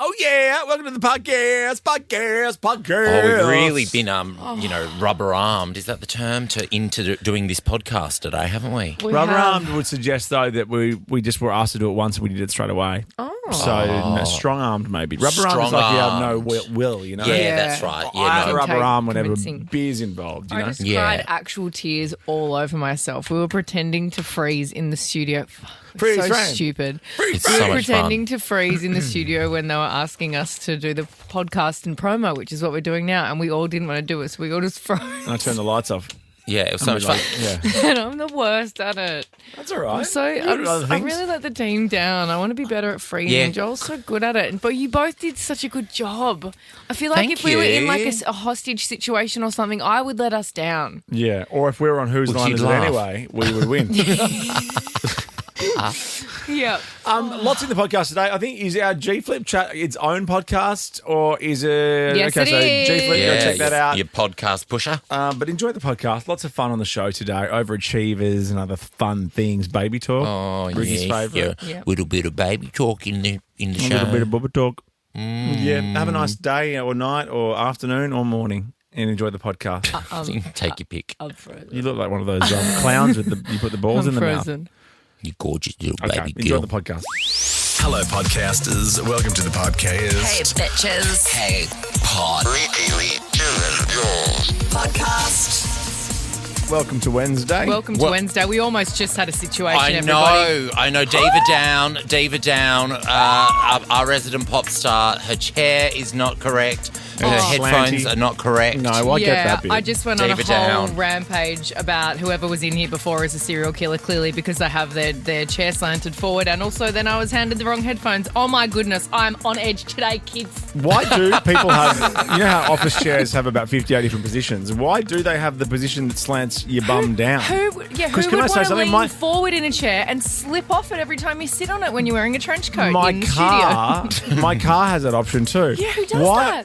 Oh, yeah. Welcome to the podcast. Oh, we've really been, rubber-armed. Is that the term into doing this podcast today, haven't we? Rubber-armed would suggest, though, that we just were asked to do it once and we did it straight away. Oh. So, strong-armed maybe. Rubber-armed is like you have no will, you know? Yeah, that's right. Yeah, I have rubber-armed whenever convincing. beer's involved, you know? I just cried actual tears all over myself. We were pretending to freeze in the studio. Freeze, so frame. stupid. It's We so were much pretending fun. to freeze in the studio when they were asking us to do the podcast and promo, which is what we're doing now, and we all didn't want to do it, so we all just froze. And I turned the lights off. Yeah, it was so much fun. Yeah. And I'm the worst at it. That's all right. I really let the team down. I want to be better at freezing. Yeah. Joel's so good at it. But you both did such a good job. I feel like Thank if we were in you. like a hostage situation or something, I would let us down. Yeah, or if we were on Whose Line you'd Is It laugh. Anyway, we would win. Yeah. Lots in the podcast today. I think, is our G-Flip chat its own podcast or is it... Yes, okay, it so is. G-Flip, go check that out. Your podcast pusher. But enjoy the podcast. Lots of fun on the show today. Overachievers and other fun things. Baby talk. Oh, Ricky's yeah. favourite. Yeah. Little bit of baby talk in the A show. little bit of bubba talk. Yeah, have a nice day or night or afternoon or morning and enjoy the podcast. Take your pick. I'm frozen. You look like one of those clowns with you put the balls in the frozen. You gorgeous little mouth. Okay, baby enjoy girl. the podcast. Hello, podcasters. Welcome to the podcast. Hey, bitches. Hey, pod. Podcast. Welcome to Wednesday. Welcome to Wednesday. We almost just had a situation, I know. Diva Down, our resident pop star. Her chair is not correct. Her headphones slanty. are not correct. No, I get that bit. I just went on a David whole Down. rampage about whoever was in here before is a serial killer, clearly, because they have their chair slanted forward. And also then I was handed the wrong headphones. Oh, my goodness. I'm on edge today, kids. Why do people have... You know how office chairs have about 58 different positions? Why do they have the position that slants your bum down? Who would can I want say to something? lean forward in a chair and slip off it every time you sit on it when you're wearing a trench coat My in the car, studio? my car has that option too. Yeah, who does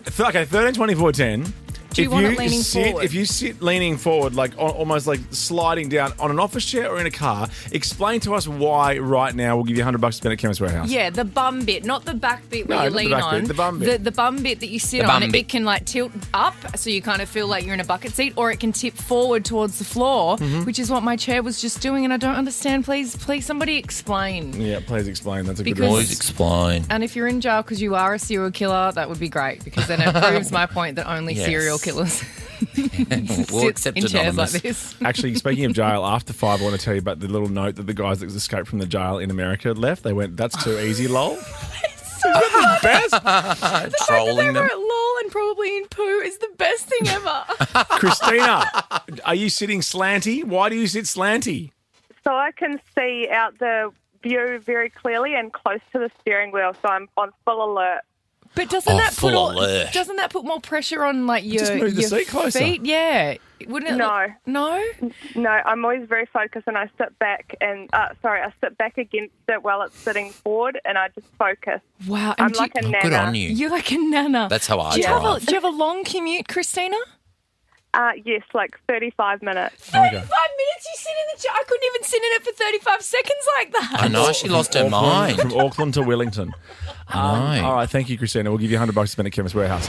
that? Okay, 13, 24, 10. Do you want it leaning forward? If you sit leaning forward, like almost like sliding down on an office chair or in a car, explain to us why right now. We'll give you $100 to spend at Chemist Warehouse. Yeah, the bum bit, not the back bit where No, you not the lean back on. bit, the bum bit. The bum bit that you sit The on, bum bit. it can like tilt up so you kind of feel like you're in a bucket seat, or it can tip forward towards the floor, which is what my chair was just doing, and I don't understand. Please somebody explain. Yeah, please explain. That's a good Because- one. Always explain. And if you're in jail because you are a serial killer, that would be great, because then it proves my point that only Yes. serial killers We'll sit accept in chairs anonymous. like this. Actually, speaking of jail, after 5, I want to tell you about the little note that the guys that escaped from the jail in America left. They went, "That's too easy, lol." Isn't that the best? Trolling They them. were at LOL and probably in poo is the best thing ever. Christina, are you sitting slanty? Why do you sit slanty? So I can see out the view very clearly and close to the steering wheel, so I'm on full alert. But doesn't that put full alert. doesn't that put more pressure on like your, Just move the your seat closer. feet? Yeah, wouldn't it? No. No. No, I'm always very focused, and I sit back and I sit back against it while it's sitting forward, and I just focus. Wow. I'm And like a nana. Good on you. You're like a nana. That's how I do you have drive. do you have a long commute, Christina? Yes, like 35 minutes. 35 minutes you sit in the chair. I couldn't even sit in it for 35 seconds like that. I know, she lost her Auckland- mind. From Auckland to Wellington. I know. All right, thank you, Christina. We'll give you $100 to spend at Chemist Warehouse.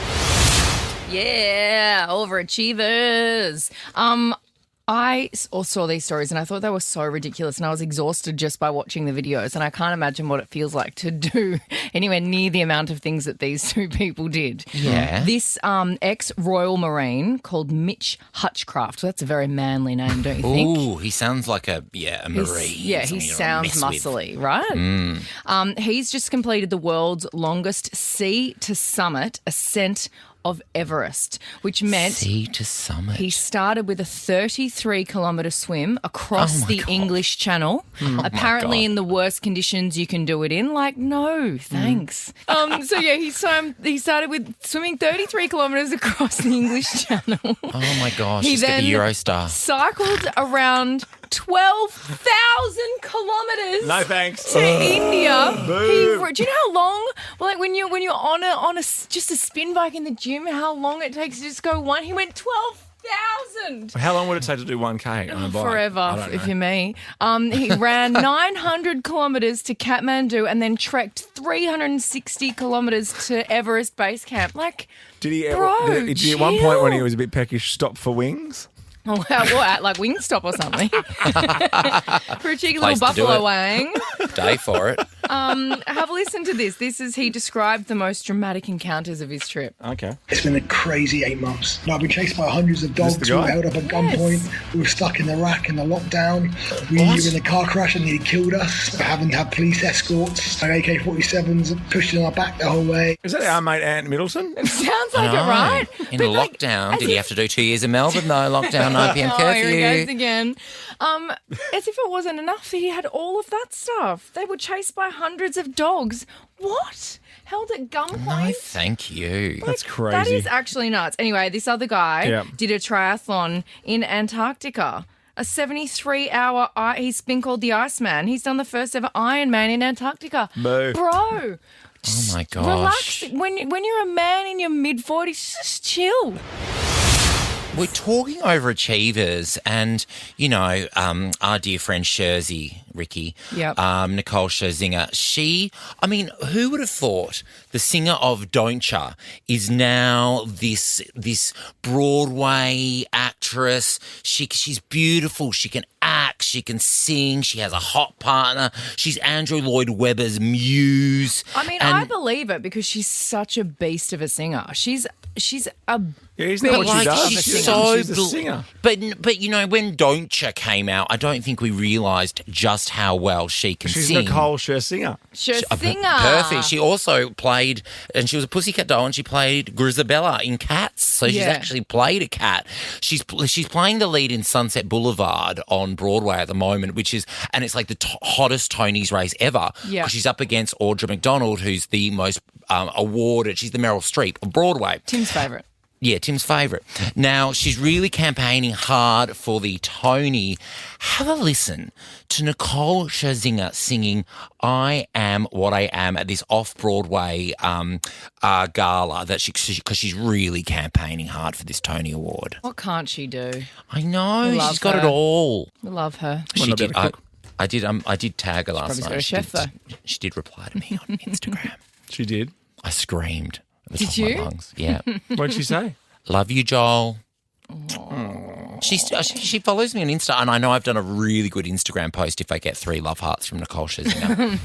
Yeah, overachievers. I saw these stories and I thought they were so ridiculous, and I was exhausted just by watching the videos, and I can't imagine what it feels like to do anywhere near the amount of things that these two people did. Yeah. This ex-Royal Marine called Mitch Hutchcraft. So that's a very manly name, don't you think? Ooh, he sounds like a Marine. Yeah, he Someone you don't sounds mess with. muscly, right? He's just completed the world's longest sea-to-summit ascent of Everest, which meant Sea to summit. he started with a 33-kilometre swim across Oh my the God. English Channel. Apparently God. in the worst conditions you can do it in. Like, no, thanks. So yeah, he started with swimming 33 kilometres across the English Channel. Oh my gosh, He just get the then Eurostar. cycled around 12,000 kilometres. No thanks. To India. Boo. Do you know how long? Well, like when you're on a just a spin bike in the gym, how long it takes to just go one? He went 12,000 How long would it take to do 1K on a bike? Forever, I don't if know. you're me. He ran 900 kilometres to Kathmandu and then trekked 360 kilometres to Everest Base Camp. Like, Did he bro, did he at one point when he chill. was a bit peckish stop for wings? Oh, what, like Wingstop or something? For a cheeky Place little to do buffalo it. wang. Day for it. Have a listen to this. He described the most dramatic encounters of his trip. Okay. It's been a crazy 8 months. I've been chased by hundreds of dogs. the We were guy? held up at gunpoint. We were stuck in Iraq in the lockdown. We were in a car crash and nearly killed us. We haven't had police escorts. Our AK-47s pushing our back the whole way. Is that our mate Ant Middleton? Sounds like it, right? In But, like, lockdown, as did he if- have to do 2 years in Melbourne? No, lockdown, 9 p.m. Oh, here he goes curfew. again. As if it wasn't enough, he had all of that stuff. They were chased by hundreds of dogs. What? Held at gunpoint? No, thank you. That's crazy. That is actually nuts. Anyway, this other guy Yeah. did a triathlon in Antarctica. A 73-hour, he's been called the Iceman. He's done the first ever Ironman in Antarctica. Boo. Bro, Oh my gosh. relax. When you're a man in your mid-40s, just chill. We're talking overachievers, and our dear friend Sherzy, Ricky, Yep. Nicole Scherzinger. Who would have thought the singer of Don't Ya is now this Broadway actress? She's beautiful. She can act. She can sing. She has a hot partner. She's Andrew Lloyd Webber's muse. I believe it because she's such a beast of a singer. She's a Yeah, isn't that what she does? she's She's so a singer. But when Don't Ya came out, I don't think we realised just how well she can She's sing. Nicole Scherzinger. singer. Perfect. She also played, and she was a pussycat doll, and she played Grisabella in Cats. So she's Yeah. actually played a cat. She's playing the lead in Sunset Boulevard on Broadway at the moment, and it's like the hottest Tony's race ever. Yeah. 'Cause she's up against Audra McDonald, who's the most awarded. She's the Meryl Streep of Broadway. Tim's favourite. Yeah, Tim's favourite. Now, she's really campaigning hard for the Tony. Have a listen to Nicole Scherzinger singing I Am What I Am at this off-Broadway gala because she's really campaigning hard for this Tony Award. What can't she do? I know, We love she's got her. it all. We love her. She not be did. able to cook. I did tag her last probably night. got a chef, She did reply to me on Instagram. She did. I screamed at the Did top of you? my lungs. Yeah. What'd she say? Love you, Joel. She follows me on Insta, and I know I've done a really good Instagram post if I get 3 love hearts from Nicole Scherzinger.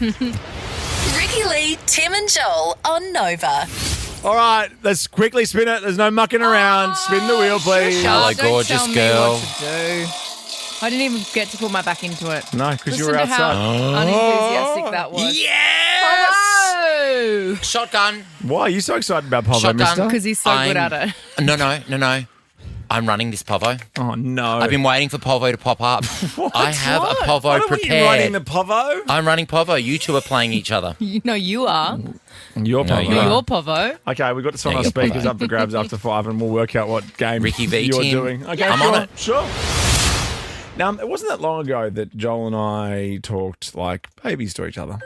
Ricky Lee, Tim and Joel on Nova. All right, let's quickly spin it. There's no mucking around. Spin the wheel, please. Hello, Don't gorgeous tell me girl. what to do. I didn't even get to put my back into it. No, because you Listen were to how outside. unenthusiastic that was. Yes! Hello! Shotgun. Why are you so excited about Pavo, Shotgun. mister? Because he's so good at it. No. I'm running this Povo. Oh, no. I've been waiting for Povo to pop up. I have a Povo I don't want prepared. you running the Pavo. I'm running Povo. You two are playing each other. You are. Your Pavo. you are. You're Povo. Okay, we've got this on No, our you're speakers Pavo. up for grabs after 5 and we'll work out what game Ricky v. you're Tim. doing. Okay, I'm sure, on it. Sure. Now, it wasn't that long ago that Joel and I talked like babies to each other.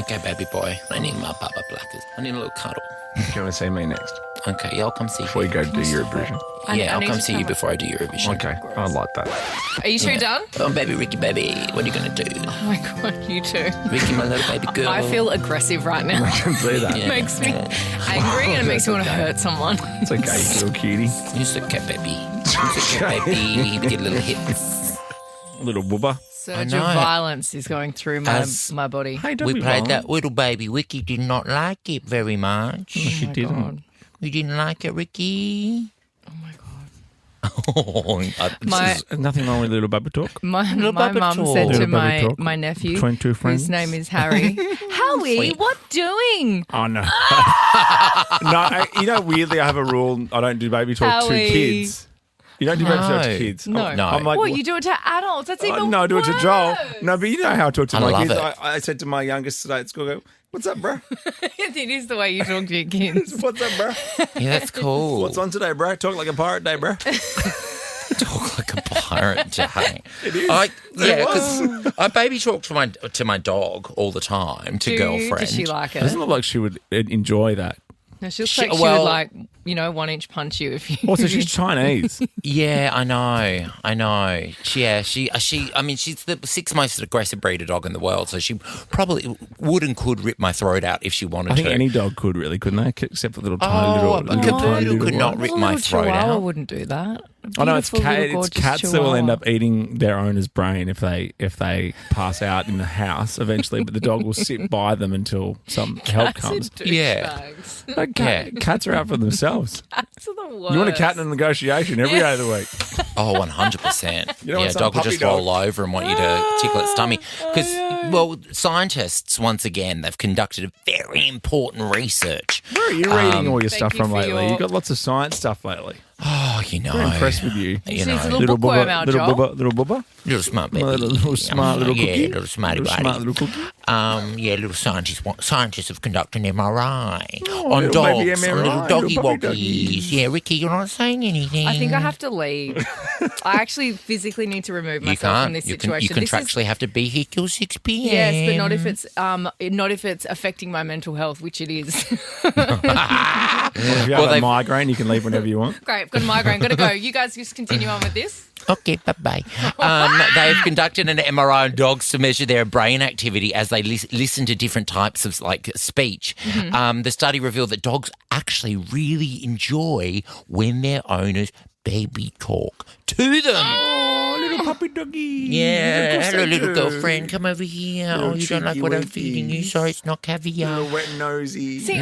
Okay, baby boy. I need my Baba Blackers. I need a little cuddle. You want to see me next? Okay, yeah, I'll come see Before you. you go do Eurovision. Yeah, I'll need come to see you cover. before I do Eurovision. Okay, I like that. Are you two done? Oh, baby, Ricky, baby. What are you going to do? Oh my God, you two. Ricky, my little baby girl. I feel aggressive right now. I can see that. It makes me angry and it makes me want to hurt someone. It's okay, you little cutie. You're so cute, baby. You're so cute, baby. With your little hips. Little booba. Surge I of know. violence is going through my body. Hey, don't We be played violent. that little baby. Ricky did not like it very much. She Oh my didn't. God. You didn't like it, Ricky? Oh my God. My, There's nothing wrong with little baby talk. My baby mum talk. said to Little baby talk my nephew, between two friends. whose name is Harry, Howie, Sweet. what doing? Oh, no. Weirdly, I have a rule. I don't do baby talk to Howie. kids. You don't do baby talk to No. kids. No. No. I'm like, What, you do it to adults? That's even no, I do it to worse. Joel. No, but you know how I talk to I my love kids. it. I said to my youngest today at school, I go, what's up, bro? It is the way you talk to your kids. What's up, bro? yeah, that's cool. What's on today, bro? Talk like a pirate day, bro. Talk like a pirate, Jay. It is. Because I baby talk to my dog all the time, to Do you? girlfriend. Does she like It doesn't it? look like she would enjoy that. No, she looks like she well- would like, 1-inch punch you if you. Also, she's Chinese. Yeah, I know. She's the sixth most aggressive breed of dog in the world, so she probably would and could rip my throat out if she wanted I think to. any dog could really, couldn't they? Except for little tiny Oh, little a cavoodle could not A rip my little throat chihuahua out. wouldn't do that. I know it's Beautiful little it's gorgeous cats that will end chihuahua. up eating their owner's brain if they pass out in the house eventually, but the dog will sit by them until some help comes. Yeah. Like, cats are out for themselves. Cats are the worst. You want a cat in a negotiation every day of the week. Oh, 100%. You don't want some dog will puppy just dog. roll over and want you to tickle its tummy. Because, scientists, once again, they've conducted a very important research. Where are you reading all your Thank stuff you from for lately? your- You've got lots of science stuff lately. Oh, Very impressed with you. You She's know, a little bookworm out, little Joel. bubba, little bubba. little smart baby. Little smart little cookie. Yeah, little smarty Little buddy. smart little cookie. Little scientists have conducted an MRI on little baby dogs, on MRI, little doggy little puppy woggies. doggies. Yeah, Ricky, you're not saying anything. I think I have to leave. I actually physically need to remove You myself can't. from this You situation. This is- contractually have to be here till 6 p.m. Yes, but not if it's affecting my mental health, which it is. If you have a migraine, you can leave whenever you want. Great, I've got a migraine. Got to go. You guys just continue on with this. Okay, bye-bye. They've conducted an MRI on dogs to measure their brain activity as they listen to different types of speech. Mm-hmm. The study revealed that dogs actually really enjoy when their owners baby talk to them. Oh, little puppy doggy. Yeah, hello, they little do. girlfriend. Come over here. Little Oh, you don't like cheeky what I'm winky. feeding you? Sorry, it's not caviar. Little wet nosy. See,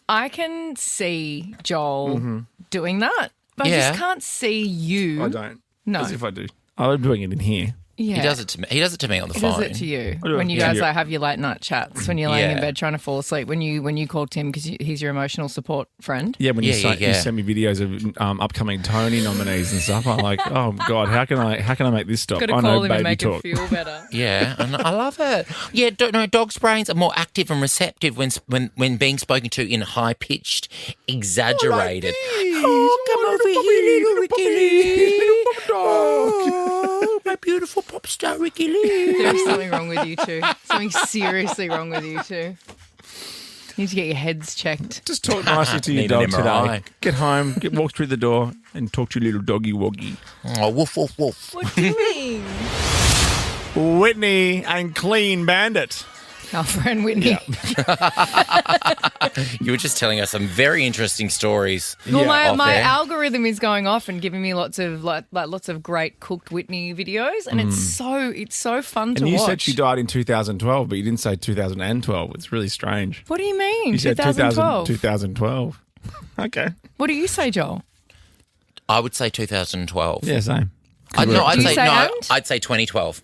I can see Joel doing that, but I Yeah. just can't see you. I don't. No. As if I do. I'm doing it in here. Yeah. He does it to me. He does it to me on the He phone. does it to you I do it when you to guys you. like have your late night chats when you're laying in Yeah. bed trying to fall asleep. When you call Tim because he's your emotional support friend. Yeah, when Yeah, you send me videos of upcoming Tony nominees and stuff, I'm like, oh God, how can I make this stop? Got to I call know him baby and make talk. him feel better. Yeah, and I love it. Yeah, dogs' brains are more active and receptive when being spoken to in high pitched, exaggerated. Oh, come over here, little Ricky Lee. Oh, my beautiful pop star Ricky Lee. There's something wrong with you two. Something seriously wrong with you two. You need to get your heads checked. Just talk nicely to your Need an dog MRI. today. Get home, walk through the door, and talk to your little doggy woggy. Oh, woof, woof, woof. What do you mean? Whitney and Clean Bandit. Our friend Whitney. You were just telling us some very interesting stories. Well, off my there. algorithm is going off and giving me lots of lots of great cooked Whitney videos, and it's so fun to And you watch. said she died in 2012, but you didn't say 2012. It's really strange. What do you mean? You said 2012. 2012. Okay. What do you say, Joel? I would say 2012. Yeah, same. I'd Do you say and? I'd say 2012.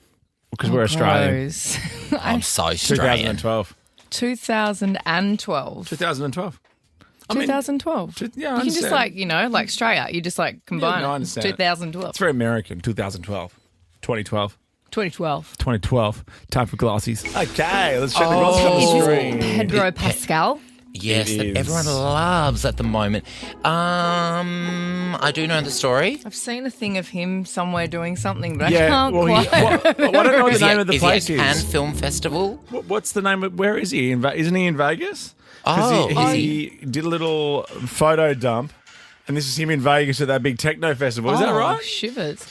Because we're Australian. Gross. I'm so Australian. 2012. 2012. 2012. 2012. Yeah, I You can just understand. like straight out. You just like combine no, I it. understand it. 2012. It's very American. 2012. 2012. 2012. 2012. Time for glossies. Okay, let's check the glossies on Is the this screen. Pedro Pascal? Yes, It that is. everyone loves at the moment. I do know the story. I've seen a thing of him somewhere doing something, but I Yeah, can't well, quite. I don't know what the name of the is place he at is. Cannes Film Festival? What's the name of, where is he? Isn't he in Vegas? Oh. he did a little photo dump, and this is him in Vegas at that big techno festival. Is that Oh, right? Shivers.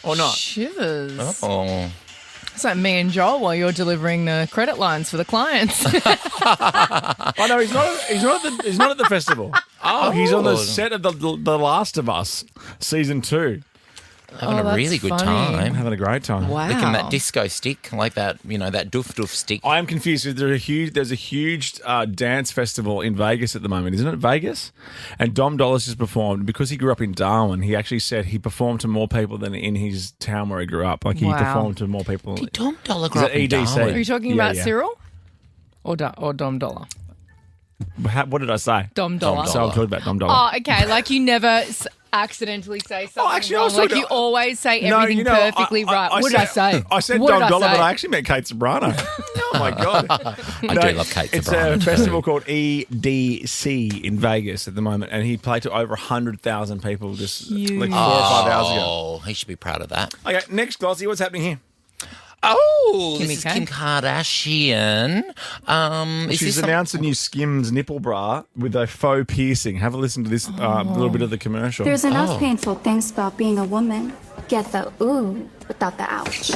Or not? Shivers. Oh. It's like me and Joel while you're delivering the credit lines for the clients. Oh no, he's not at the festival. Oh, he's on the set of the Last of Us season 2. Having a that's really good funny. time. Having a great time. Wow. Licking that disco stick, like that, that doof stick. I am confused. There's a huge dance festival in Vegas at the moment, isn't it? Vegas, and Dom Dollars just performed because he grew up in Darwin. He actually said he performed to more people than in his town where he grew up. Like he Wow. performed to more people. Did Dom Dollar Is grow that up in EDC? Darwin? Are you talking Yeah, about yeah. Cyril? Or Dom Dollar? What did I say? Dom Dollar. So I'm talking about Dom Dollar. Oh, okay. Like you never accidentally say something actually, I wrong. was Like talking- you always say everything perfectly right. What did I say? I said What Dom did Dollar, say? but I actually meant Kate Sobrano. Oh my god! I do love Kate It's Sobrano a too. festival called EDC in Vegas at the moment, and he played to over 100,000 people just like 4 or 5 hours ago. Oh, he should be proud of that. Okay, next glossy. What's happening here? Oh, Kimmy this is K. Kim Kardashian. She's announced a new Skims nipple bra with a faux piercing. Have a listen to this little bit of the commercial. There's enough painful things about being a woman. Get the ooh without the ouch.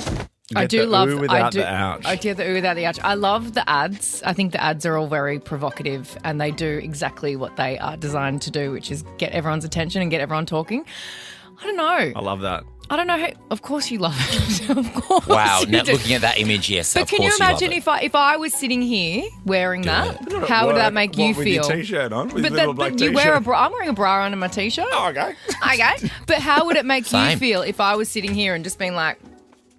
I do love ooh without the ouch. I do the ooh without the ouch. I love the ads. I think the ads are all very provocative and they do exactly what they are designed to do, which is get everyone's attention and get everyone talking. I don't know. I love that. I don't know how. Of course you love it. Of course. Wow, you now do. looking at that image, yes, But of can course you imagine love it. if I was sitting here wearing that? What, How would that make you what, with feel? your t-shirt on? With But, a little black you t-shirt? wear a bra. I'm wearing a bra under my t-shirt. Oh, okay. Okay. But how would it make you Same. feel if I was sitting here and just being like,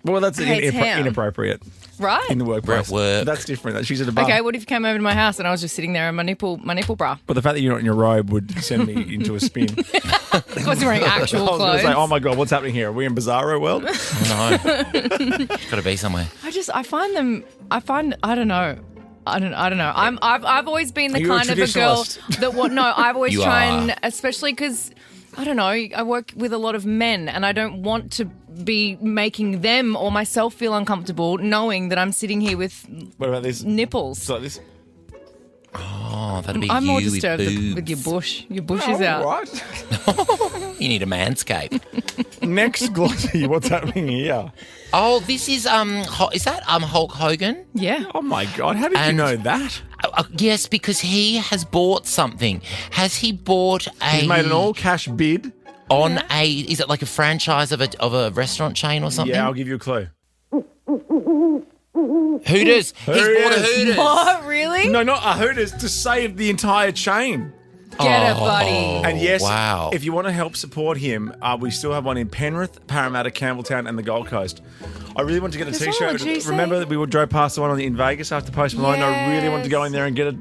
Well, that's Hey, Tam. inappropriate right? in the workplace. We're at work. That's different. She's at a bar. Okay, what if you came over to my house and I was just sitting there in my nipple bra? But the fact that you're not in your robe would send me into a spin. I was wearing actual I was going clothes. to say, oh my God, what's happening here? Are we in Bizarro world? No. Got to be somewhere. I don't know. I don't know. I've always been the Are you a kind of a girl traditionalist? that what? No, I've always You tried, are. and especially because I don't know. I work with a lot of men, and I don't want to be making them or myself feel uncomfortable knowing that I'm sitting here with What about this? nipples. So this. Oh, that'd be I'm you more with disturbed boobs. with your bush. Your bush is out. Right. You need a manscape. Next, Glossy, what's happening here? Oh, this is is that Hulk Hogan? Yeah. Oh my God, how did you And- know that? Yes, because he has bought something. Has he bought a? He's made an all-cash bid. on a. Is it like a franchise of a restaurant chain or something? Yeah, I'll give you a clue. Hooters. He's bought a Hooters. Hooters. What? Really? No, not a Hooters, to save the entire chain. Get it, buddy. And yes, wow. if you want to help support him, we still have one in Penrith, Parramatta, Campbelltown, and the Gold Coast. I really want to get a There's t-shirt. one at GC. Remember that we drove past the one in Vegas after Post Malone? I really want to go in there and get a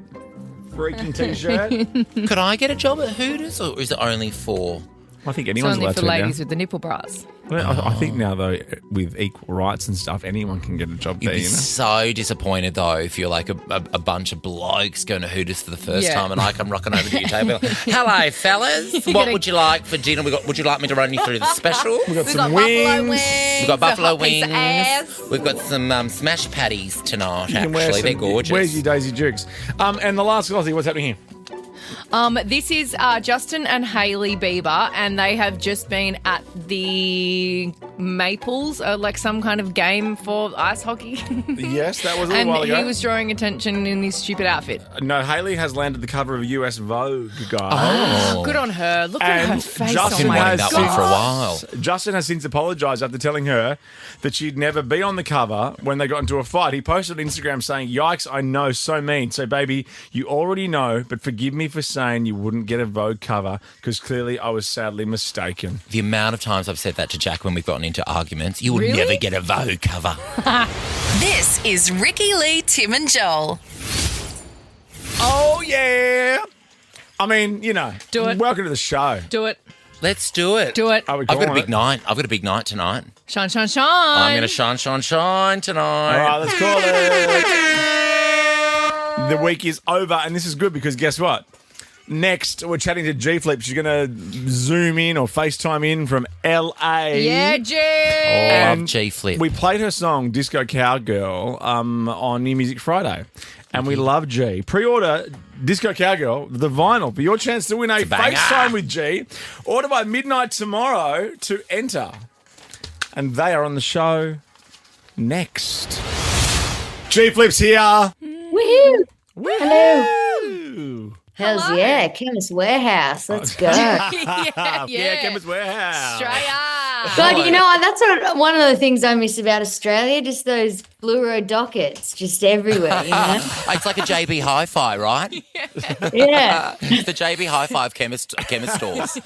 freaking t-shirt. Could I get a job at Hooters, or is it only for? I think It's anyone's only allowed for to ladies now. with the nipple bras. I think now, though, with equal rights and stuff, anyone can get a job You'd there, be you know? so disappointed though if you're like a bunch of blokes going to Hooters for the first Yeah. time, and I come rocking over to your table. Hello, fellas. What would you like for dinner? Would you like me to run you through the special? We've got some wings. We've got buffalo a hot piece of wings. ass. We've got some smash patties tonight. You can wear Actually, they're some- gorgeous. Where's your Daisy Dukes? And the last Glossy, what's happening here? This is Justin and Hailey Bieber, and they have just been at the Maples, like some kind of game for ice hockey. Yes, that was a little And while ago. he was drawing attention in his stupid outfit. No, Hailey has landed the cover of US Vogue, guys. Oh. Good on her. Look at her And face. Justin oh my wanting has that one for a God. while. Justin has since apologised after telling her that she'd never be on the cover when they got into a fight. He posted on Instagram saying, "Yikes, I know, so mean. So, baby, you already know, but forgive me for saying you wouldn't get a Vogue cover because clearly I was sadly mistaken." The amount of times I've said that to Jack when we've gotten into arguments, you would Really? never get a Vogue cover. This is Ricky Lee, Tim and Joel. Oh, yeah. I mean, you know, Do it. welcome to the show. Do it. Let's do it. Do it. Are we I've got a calling big it? night. I've got a big night tonight. Shine, shine, shine. I'm going to shine tonight. All right, let's call it. The week is over, and this is good because guess what? Next, we're chatting to G Flip. She's going to zoom in or FaceTime in from LA. Yeah, G. Oh, love And G-Flip. We played her song Disco Cowgirl on New Music Friday, and we love G. Pre-order Disco Cowgirl, the vinyl, for your chance to win a banger. FaceTime with G. Order by midnight tomorrow to enter. And they are on the show next. G Flip's here. Woohoo! Hello. Ooh. Hells yeah, Chemist Warehouse. Let's go. yeah. Chemist Warehouse. Australia. God, you know, that's one of the things I miss about Australia, just those fluoro dockets just everywhere, you know? It's like a JB Hi-Fi, right? Yeah. It's the JB Hi-Fi of chemist stores.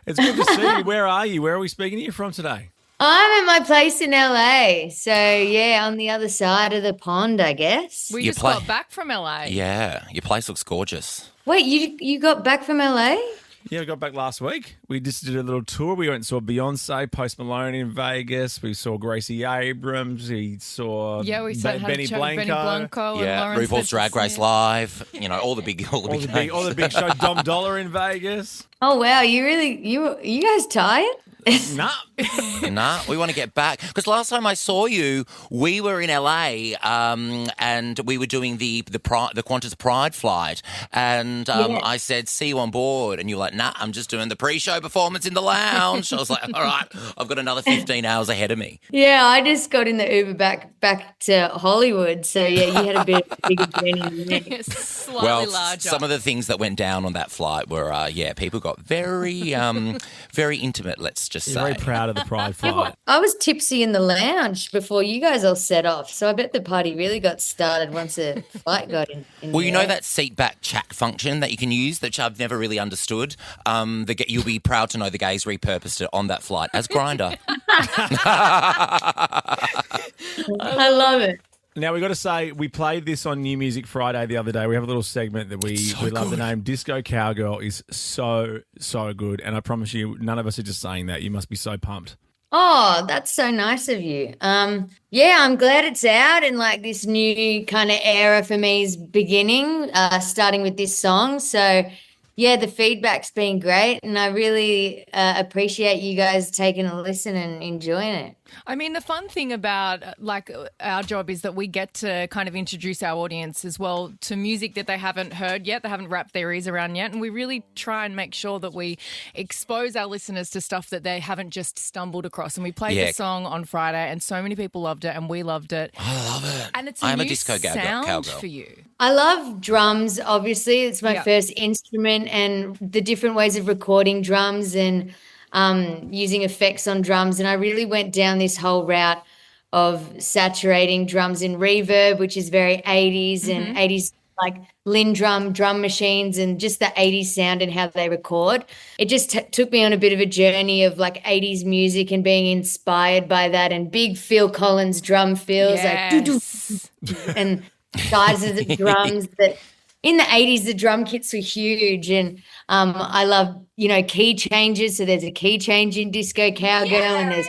It's good to see you. Where are you? Where are we speaking to you from today? I'm at my place in LA. So, yeah, on the other side of the pond, I guess. We You just play- got back from LA. Yeah, your place looks gorgeous. Wait, you got back from LA? Yeah, we got back last week. We just did a little tour. We went and saw Beyonce, Post Malone in Vegas. We saw Gracie Abrams. We saw Yeah, we said Benny Blanco. Blanco Yeah, and Lawrence RuPaul's Drag Race Fishburne. Live. You know, all the big All the big show. Dom Dollar in Vegas. Oh wow, you guys tired? Nah. Nah, we want to get back. Because last time I saw you, we were in LA and we were doing the Qantas Pride flight. And I said, see you on board. And you were like, nah, I'm just doing the pre-show performance in the lounge. I was like, all right, I've got another 15 hours ahead of me. Yeah, I just got in the Uber back to Hollywood. So yeah, you had a bit of a bigger journey than me. Slightly larger. Some of the things that went down on that flight were, people got very, very intimate, let's just say. You're very proud of the Pride flight. I was tipsy in the lounge before you guys all set off. So I bet the party really got started once the flight got in Well, you the know air. that seat back chat function that you can use, that I've never really understood? You'll be proud to know the gays repurposed it on that flight as Grindr. I love it. Now, we got to say, we played this on New Music Friday the other day. We have a little segment that we love the name. Disco Cowgirl is so, so good. And I promise you, none of us are just saying that. You must be so pumped. Oh, that's so nice of you. Yeah, I'm glad it's out and like this new kind of era for me is beginning, starting with this song. So yeah, the feedback's been great and I really appreciate you guys taking a listen and enjoying it. I mean, the fun thing about our job is that we get to kind of introduce our audience as well to music that they haven't heard yet, they haven't wrapped their ears around yet, and we really try and make sure that we expose our listeners to stuff that they haven't just stumbled across. And we played the song on Friday, and so many people loved it, and we loved it. I love it. And it's I'm a a new disco sound cowgirl for you. I love drums, obviously. It's my first instrument and the different ways of recording drums and using effects on drums. And I really went down this whole route of saturating drums in reverb, which is very 80s and 80s like Lindrum drum machines and just the 80s sound and how they record. It just took me on a bit of a journey of like 80s music and being inspired by that and big Phil Collins drum fills like doo-doo, and sizes of drums that in the 80s, the drum kits were huge and I love, key changes. So there's a key change in Disco Cowgirl and there's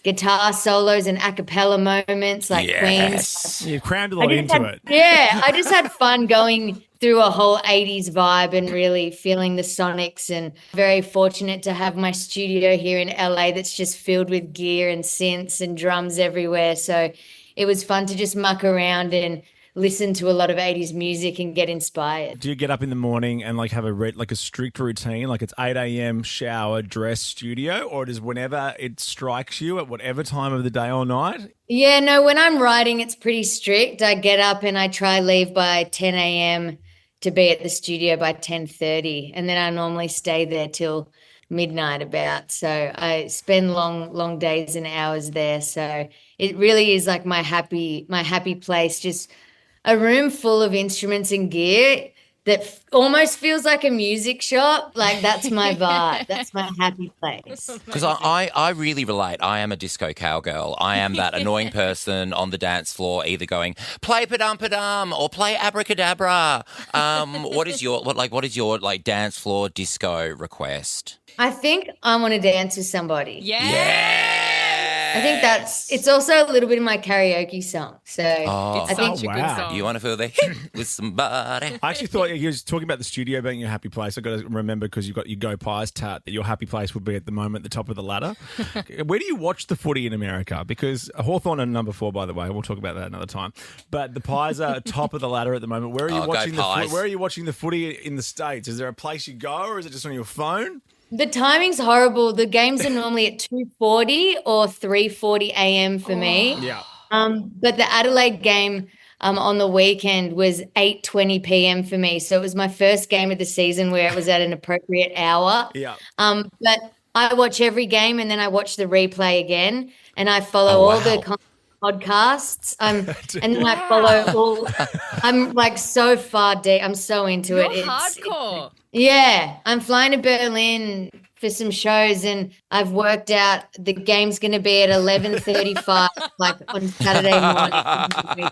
guitar solos and a cappella moments like Queen's. You crammed a lot into it. Yeah, I just had fun going through a whole 80s vibe and really feeling the sonics and very fortunate to have my studio here in LA that's just filled with gear and synths and drums everywhere. So it was fun to just muck around and listen to a lot of 80s music and get inspired. Do you get up in the morning and like have a strict routine, like it's 8 a.m. shower, dress, studio, or does whenever it strikes you at whatever time of the day or night? Yeah, no, when I'm writing, it's pretty strict. I get up and I try leave by 10 a.m. to be at the studio by 10:30, and then I normally stay there till midnight about. So I spend long days and hours there. So it really is like my happy place, just a room full of instruments and gear that almost feels like a music shop. Like that's my vibe. That's my happy place. Because I really relate. I am a disco cowgirl. I am that annoying person on the dance floor either going, play padum or play abracadabra. What is your dance floor disco request? I think I want to dance with somebody. Yeah. I think it's also a little bit of my karaoke song. So it's such a good song. You want to feel the hit with somebody? I actually thought you were talking about the studio being your happy place. I've got to remember because you've got your Go Pies tat that your happy place would be at the moment the top of the ladder. Where do you watch the footy in America? Because Hawthorn are number 4, by the way. We'll talk about that another time. But the Pies are top of the ladder at the moment. Where are you watching where are you watching the footy in the States? Is there a place you go or is it just on your phone? the timing's horrible. The games are normally at 2:40 or 3:40 a.m. for me. Yeah. But the Adelaide game on the weekend was 8:20 p.m. for me. So it was my first game of the season where it was at an appropriate hour. Yeah. But I watch every game and then I watch the replay again and I follow all the podcasts. And then I follow all. I'm like so far deep. I'm so into it. You're hardcore. Yeah. I'm flying to Berlin for some shows, and I've worked out the game's going to be at 11:35, like on Saturday morning.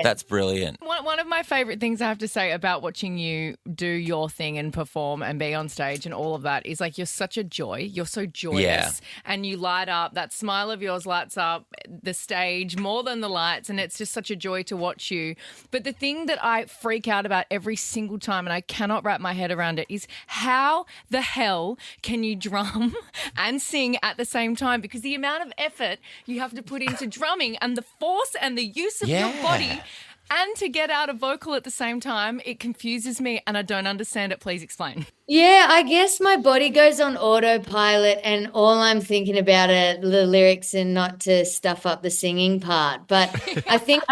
That's brilliant. One of my favourite things I have to say about watching you do your thing and perform and be on stage and all of that is like you're such a joy. You're so joyous and you light up. That smile of yours lights up the stage more than the lights, and it's just such a joy to watch you. But the thing that I freak out about every single time, and I cannot wrap my head around it, is how the hell can you drum and sing at the same time? Because the amount of effort you have to put into drumming and the force and the use of your body and to get out a vocal at the same time, it confuses me and I don't understand it. Please explain. Yeah, I guess my body goes on autopilot and all I'm thinking about are the lyrics and not to stuff up the singing part. But I think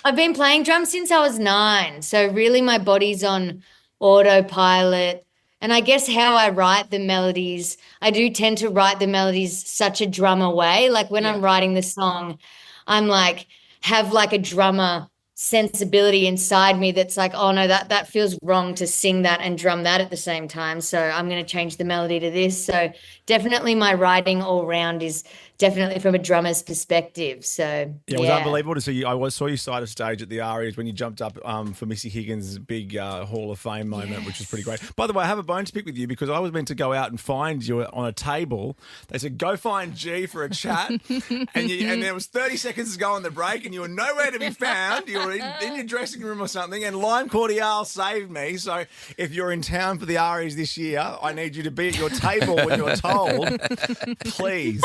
I've been playing drums since I was 9. So really my body's on autopilot. And I guess how I write the melodies, I do tend to write the melodies such a drummer way. Like when I'm writing the song, I'm like, have like a drummer sensibility inside me that's like, oh no, that feels wrong to sing that and drum that at the same time. So I'm going to change the melody to this. So definitely my writing all round is definitely from a drummer's perspective. So it was unbelievable to see you. I saw you side of stage at the Arias when you jumped up for Missy Higgins' big Hall of Fame moment, which was pretty great. By the way, I have a bone to pick with you because I was meant to go out and find you on a table. They said, go find G for a chat. and there was 30 seconds to go on the break and you were nowhere to be found. You were in your dressing room or something, and Lime Cordial saved me. So if you're in town for the Arias this year, I need you to be at your table when you're told. Please.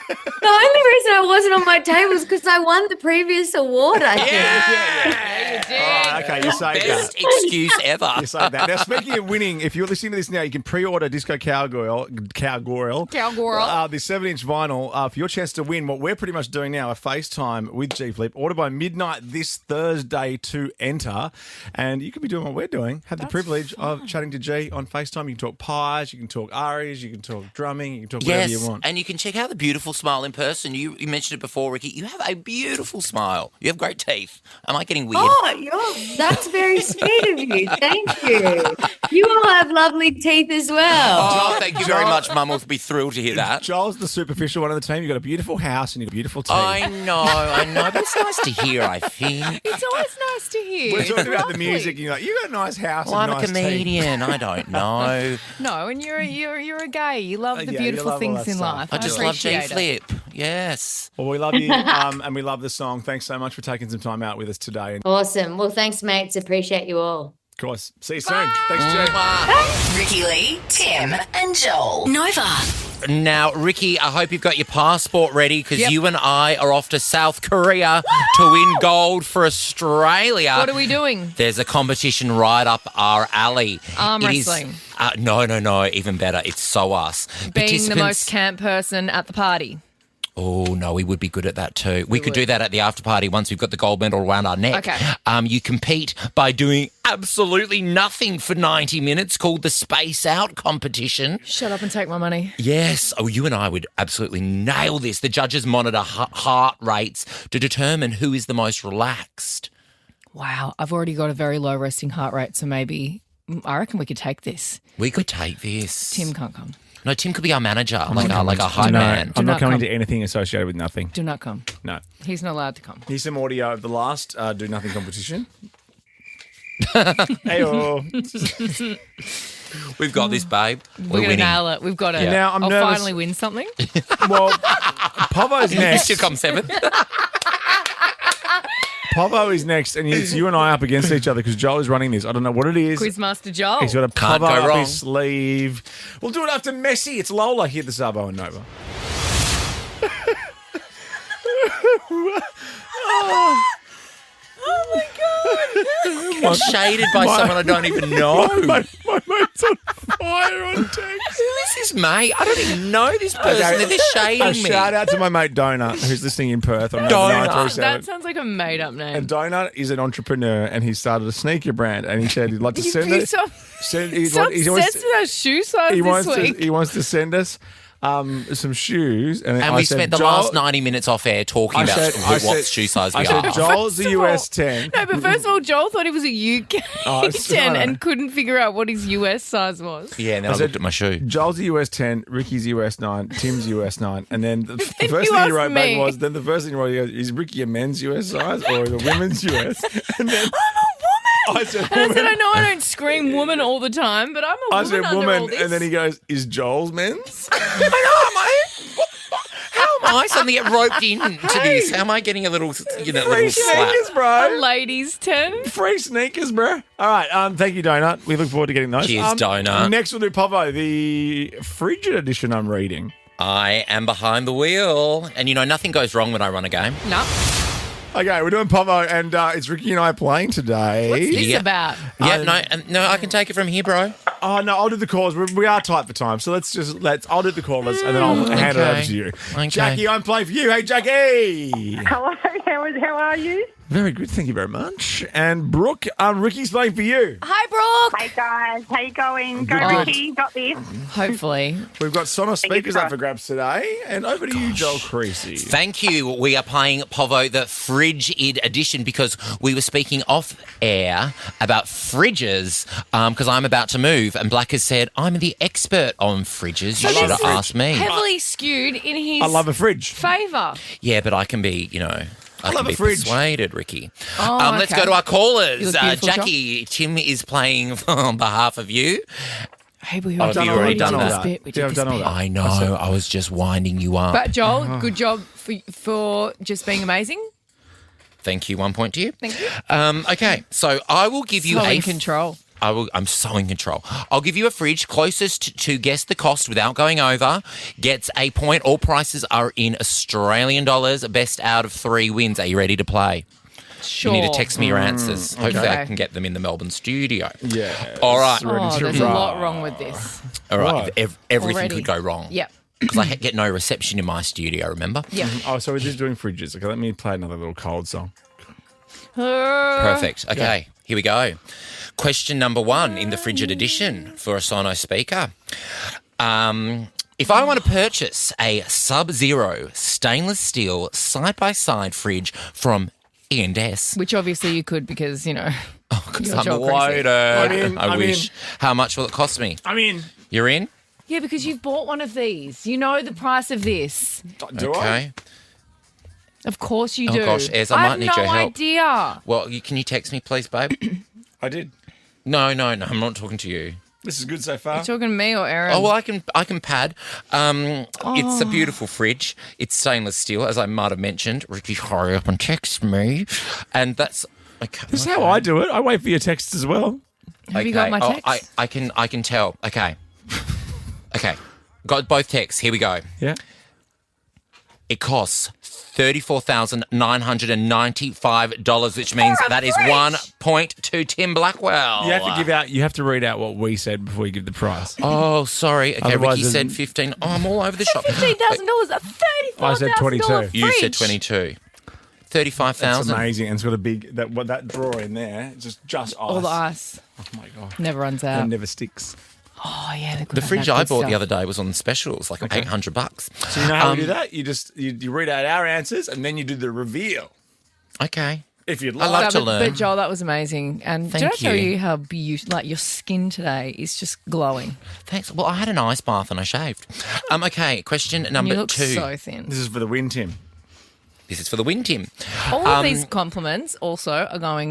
The only reason I wasn't on my table is because I won the previous award, I think. Oh, okay, you saved Best that. excuse ever. You saved that. Now, speaking of winning, if you're listening to this now, you can pre-order Disco Cowgirl, the 7-inch vinyl, for your chance to win what we're pretty much doing now, a FaceTime with G Flip. Order by midnight this Thursday to enter, and you could be doing what we're doing. Have the privilege of chatting to G on FaceTime. You can talk pies, you can talk Arias, you can talk drumming, you can talk whatever you want. And you can check out the beautiful smile in person. You mentioned it before, Ricky. You have a beautiful smile. You have great teeth. Am I getting weird? Oh, that's very sweet of you. Thank you. You all have lovely teeth as well. Oh, thank you very much, Mum. We'll be thrilled to hear that. Joel's the superficial one of the team. You've got a beautiful house and you've got beautiful teeth. I know. But it's nice to hear, I think. It's always nice to hear. We're talking about the music and you're like, you got a nice house Well, and I'm nice a comedian. I don't know. No, and you're a gay. You love the you beautiful love all things that in stuff. life. I just love appreciate G-Flip. Yes. Well, we love you and we love the song. Thanks so much for taking some time out with us today. And Awesome. Well, thanks, mates. Appreciate you all. of course, see you soon. Thanks, Jay. Ricky Lee, Tim, and Joel. Nova. Now, Ricky, I hope you've got your passport ready because you and I are off to South Korea to win gold for Australia. What are we doing? There's a competition right up our alley. Arm wrestling. No. Even better. It's so us. Being the most camp person at the party. Oh, no, we would be good at that too. We could do that at the after party once we've got the gold medal around our neck. Okay. You compete by doing absolutely nothing for 90 minutes called the Space Out competition. Shut up and take my money. Yes. Oh, you and I would absolutely nail this. The judges monitor heart rates to determine who is the most relaxed. Wow. I've already got a very low resting heart rate, so maybe I reckon we could take this. We could take this. Tim can't come. No, Tim could be our manager, like a high man. I'm not coming come. to anything associated with nothing. Do not come. No. He's not allowed to come. Here's some audio of the last Do Nothing competition. Hey-oh. We've got this, babe. We're going to winning. nail it. We've got it. Yeah. Now, I'm I'll nervous. finally win something. Well, Povo's next. She'll come 7th. Povo is next, and it's you and I up against each other because Joel is running this. I don't know what it is. Quizmaster Joel. He's got a Can't Povo go up wrong. his sleeve. We'll do it after Messi. It's Lola here at the Sabo and Nova. Oh, my God. I'm shaded by someone I don't even know. My mate's on fire on text. Who is this mate? I don't even know this person. They're just shading A me. shout out to my mate Donut, who's listening in Perth on Donut. 937. That sounds like a made-up name. And Donut is an entrepreneur, and he started a sneaker brand, and he said he'd like to send He's it. so obsessed with our shoe size He this wants week. to send us some shoes, and And I we said, spent the Joel- last 90 minutes off air talking about what shoe size we I said, are. Joel's a US 10. No, but first of all, Joel thought he was a UK Oh, it's 10 fine. and couldn't figure out what his US size was. Yeah, and then I said- looked at my shoe. Joel's a US 10, Ricky's US 9, Tim's US 9, and then the first you thing he asked wrote back me. was, then the first thing he wrote, he goes, is Ricky a men's US size or a women's US? And then I said, And I woman. said, I know I don't scream woman all the time, but I'm a I woman said under all woman, this. and then he goes, is Joel's men's? How am I suddenly get roped into this? How am I getting a little, little Free slap? sneakers, bro. A ladies 10. Free sneakers, bro. All right, thank you, Donut. We look forward to getting those. Cheers, Donut. Next we'll do Povo, the frigid edition I'm reading. I am behind the wheel. And, nothing goes wrong when I run a game. No. Okay, we're doing Povo, and it's Ricky and I playing today. What's this Yeah. about? Yeah, no, I can take it from here, bro. Oh no, I'll do the calls. We are tight for time, so I'll do the callers and then I'll hand it over Okay. to you. Okay. Jackie, I'm playing for you. Hey, Jackie. Hello, how are you? Very good, thank you very much. And Brooke, Ricky's playing for you. Hi, Brooke. Hey guys, how you going? Go Good. Ricky, got this. Hopefully. We've got Sonos speakers up crossed. for grabs today, and over to you, Joel Creasy. Thank you. We are playing Povo, the Frigid edition, because we were speaking off air about fridges because I'm about to move. And Black has said, I'm the expert on fridges. You should have asked me. Heavily skewed in his I love a fridge. favour. Yeah, but I can be, I love can a be fridge. persuaded, Ricky. Oh, Let's okay. go to our You callers. look beautiful, Jackie, Tim is playing on behalf of you. Hey, we I've already already did done all this that. bit. We Yeah, did I've this done all bit. that. I know. I was just winding you up. But Joel, good job for just being amazing. Thank you. 1 point to you. Thank you. Okay, so I will give you So a in control. I'm so in control. I'll give you a fridge. Closest to guess the cost without going over gets a point. All prices are in Australian dollars. Best out of 3 wins. Are you ready to play? Sure. You need to text me your answers. Hopefully I Okay. can get them in the Melbourne studio. Yeah. All right. Oh, to there's a roll. lot wrong with this. All right. What? Everything Already. could go wrong. Yep. Because I get no reception in my studio, remember? Yep. Oh, so we're just doing fridges. Okay, let me play another little cold song. Perfect. Okay, here we go. Question number 1 in the Frigid edition for a Sonos speaker. If I want to purchase a Sub-Zero stainless steel side-by-side fridge from E&S, Which obviously you could because, because You're I'm a Joel Creasy. waiter, I I'm wish. in. How much will it cost me? I'm in. You're in? Yeah, because you've bought one of these. You know the price of this. Do I? Okay. Of course you Oh, do. gosh, Ez, I might need have your no help. idea. Well, can you text me, please, babe? I did. No, I'm not talking to you. This is good so far. You talking to me or Aaron? Oh, well, I can pad. It's a beautiful fridge. It's stainless steel, as I might have mentioned. Ricky, hurry up and text me. And that's... Okay. This is how I do it. I wait for your texts as well. Have you got my text? I can tell. Okay. Okay. Got both texts. Here we go. Yeah. It costs $34,995, which means that is 1 point to Tim Blackwell. You have to read out what we said before you give the price. Oh, sorry. Okay, Otherwise Ricky said 15. Oh, I'm all over the shop. $15,000, a $34,000 I said 22. You said 22. That's 35,000. amazing. And it's got a big that drawer in there. Just ice. All the ice. Oh my god. Never runs out. And never sticks. Oh, yeah. they're good The at fridge that I good bought the stuff. other day was on special. It was like $800. So you know how we do that? You just you read out our answers and then you do the reveal. Okay. If you'd I like. love to but, learn. But Joel, that was amazing. And did I Thank tell you. you how beautiful, like your skin today is just glowing. Thanks. Well, I had an ice bath and I shaved. Okay, question You number look 2. so thin. This is for the win, Tim. This is for the win, Tim. All of these compliments also are going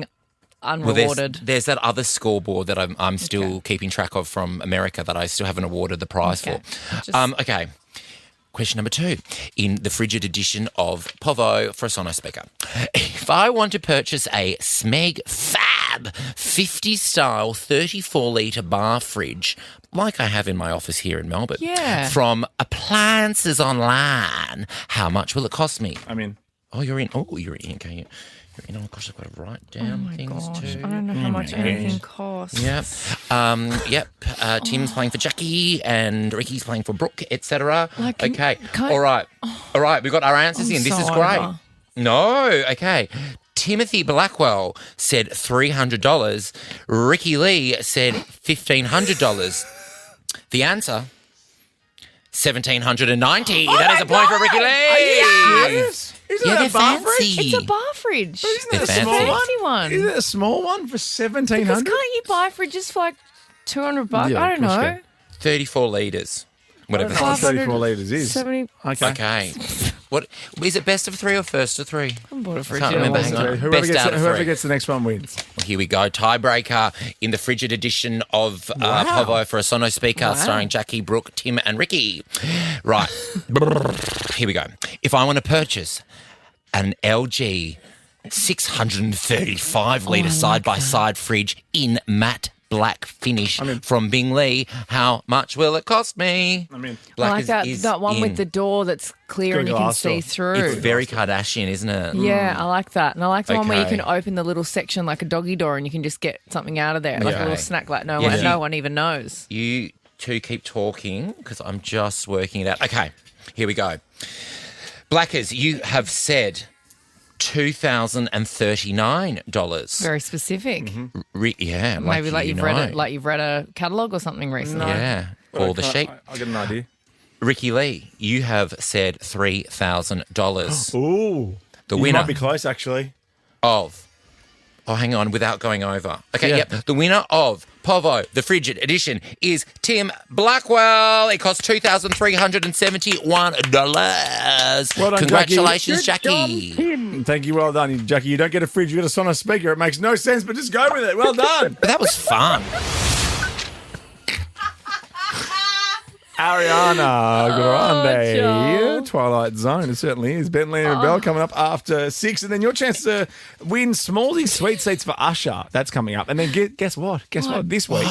Well, unrewarded. there's that other scoreboard that I'm still keeping track of from America that I still haven't awarded the prize Okay. for. Okay. Question number 2 in the frigid edition of Povo for a Sonos speaker. If I want to purchase a Smeg Fab 50 style 34 litre bar fridge, like I have in my office here in Melbourne, from Appliances Online, how much will it cost me? I'm in. Oh, you're in. Oh, you're in. Okay. You know, gosh, I've got to write down things too. I don't know how much anything costs. Yep. Tim's playing for Jackie and Ricky's playing for Brooke, etc. Okay. All right. All right. We've got our answers in. This so is great. over. No. Okay. Timothy Blackwell said $300. Ricky Lee said $1,500. The answer, 1,790. That is a point for Ricky Lee. Isn't Yeah, that they're a bar fancy. fridge? It's a bar fridge. Isn't They're that a small fancy. one? Fancy one. Isn't it a small one for Because 1,700? can't you buy fridges for like $200? Yeah, I don't of course you know. can. 34 litres. Whatever How much that is. 34 litres is. 70. Okay. What is it? Best of 3 or first of 3? I bought a fridge. can't remember. Hang on. Best out of 3. Whoever gets the next one wins. Well, here we go. Tiebreaker in the frigid edition of Povo for a Sonos speaker starring Jackie, Brooke, Tim and Ricky. Right. Here we go. If I want to purchase an LG 635-litre side-by-side fridge in matte black finish from Bing Lee, how much will it cost me? I like that one with the door that's clear and you can see through. It's very Kardashian, isn't it? Yeah, I like that. And I like the one where you Okay. can open the little section like a doggy door and you can just get something out of there, like a little snack like no one even knows. You two keep talking because I'm just working it out. Okay, here we go. Blackers, you have said $2,039. Very specific. Yeah, Maybe like you've know. read it, like you've read a catalogue or something recently. Yeah, all the sheep. I'll get an idea. Ricky Lee, you have said $3,000. Ooh. The You winner might be close, actually. of... Oh, hang on, without going over. Okay, Yeah. yep. The winner of Povo, the Frigid Edition, is Tim Blackwell. It cost $2,371. Well done, Congratulations, Jackie. Jackie. Thank you. Well done, Jackie. You don't get a fridge, you get a Sonos speaker. It makes no sense, but just go with it. Well done. But that was fun. Ariana Grande. Joel. Twilight Zone. It certainly is. Bentley and Bell coming up after 6. And then your chance to win Smallsy sweet seats for Usher. That's coming up. And then guess what? This week,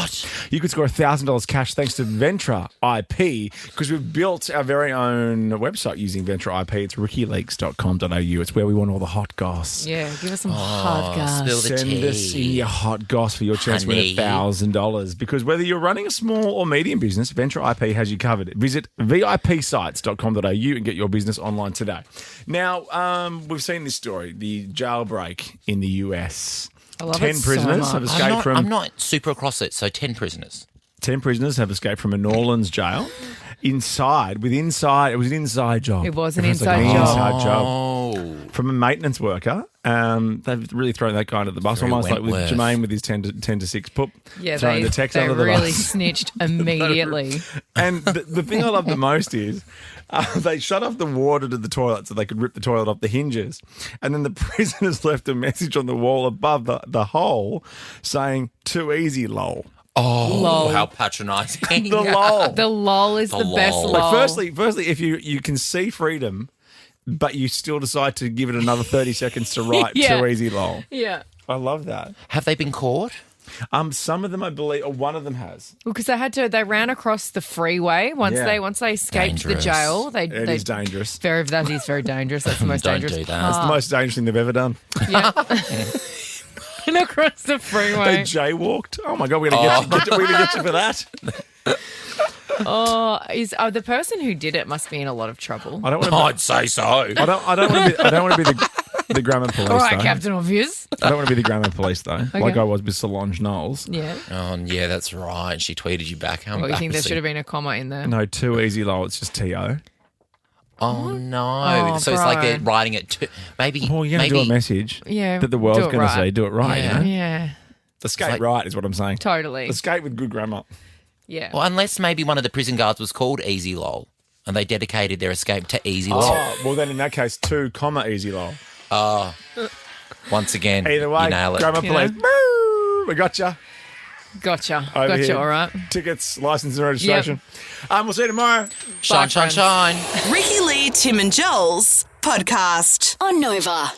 you could score $1,000 cash thanks to Ventra IP because we've built our very own website using Ventra IP. It's rickyleaks.com.au. It's where we want all the hot goss. Yeah, give us some hot gas. spill the Send us in your hot goss for your chance to win Honey. $1,000. Because whether you're running a small or medium business, Venture IP has you covered. Visit vipsites.com.au and get your business online today. Now, we've seen this story, the jailbreak in the US. I love 10 it so prisoners much. have escaped I'm not super across it, so 10 prisoners. 10 prisoners have escaped from a New Orleans jail. It was an inside job. It was an Everyone's inside like, job. inside job. Oh. From a maintenance worker. They've really thrown that guy under the bus, Very almost like with Wentworth. Jermaine with his 10 to 6 poop. Yeah, throwing they the text under the really bus. snitched immediately. And the thing I love the most is they shut off the water to the toilet so they could rip the toilet off the hinges. And then the prisoners left a message on the wall above the hole saying, "Too easy, lol." Oh, Lol. how patronising. The lol. The lol is the best lol. lol. Firstly, if you can see freedom, but you still decide to give it another 30 seconds to write Yeah. "Too easy, lol." Yeah. I love that. Have they been caught? Some of them, I believe, or one of them has. Well, because they ran across the freeway once Yeah. they escaped Dangerous. the jail. It is dangerous. That is very dangerous. That's the most Don't dangerous. do that. That's the most dangerous thing they've ever done. And across the They freeway. jaywalked. Oh my god, we're gonna get you for that. The person who did it must be in a lot of trouble. I don't want to. I'd say so. I don't want to be the grammar police. All right, though. Captain Obvious. I don't want to be the grammar police though, like I was with Solange Knowles. Yeah. Oh, yeah, that's right. She tweeted you back. How Well, you think there embarrassing. should have been a comma in there? No, too easy, lol. It's just to. Oh, no. Oh, So it's like bro. they're writing it to... Maybe... Well, you're gonna maybe, do a message Yeah. that the world's do it gonna right. say, do it right. Yeah. You know? Yeah. Escape like- right is what I'm saying. Totally. Escape with good grammar. Yeah. Well, unless maybe one of the prison guards was called Easy Lol and they dedicated their escape to Easy Lol. Oh, well then in that case, 2, easy, lol. Once again, Either way, you nail it. grammar You police. Boo! We gotcha. Gotcha. Over Gotcha. here. All right. Tickets, license and registration. We'll see you tomorrow. Shine, Bye, shine, friends. shine. Ricky Lee, Tim and Joel's podcast on Nova.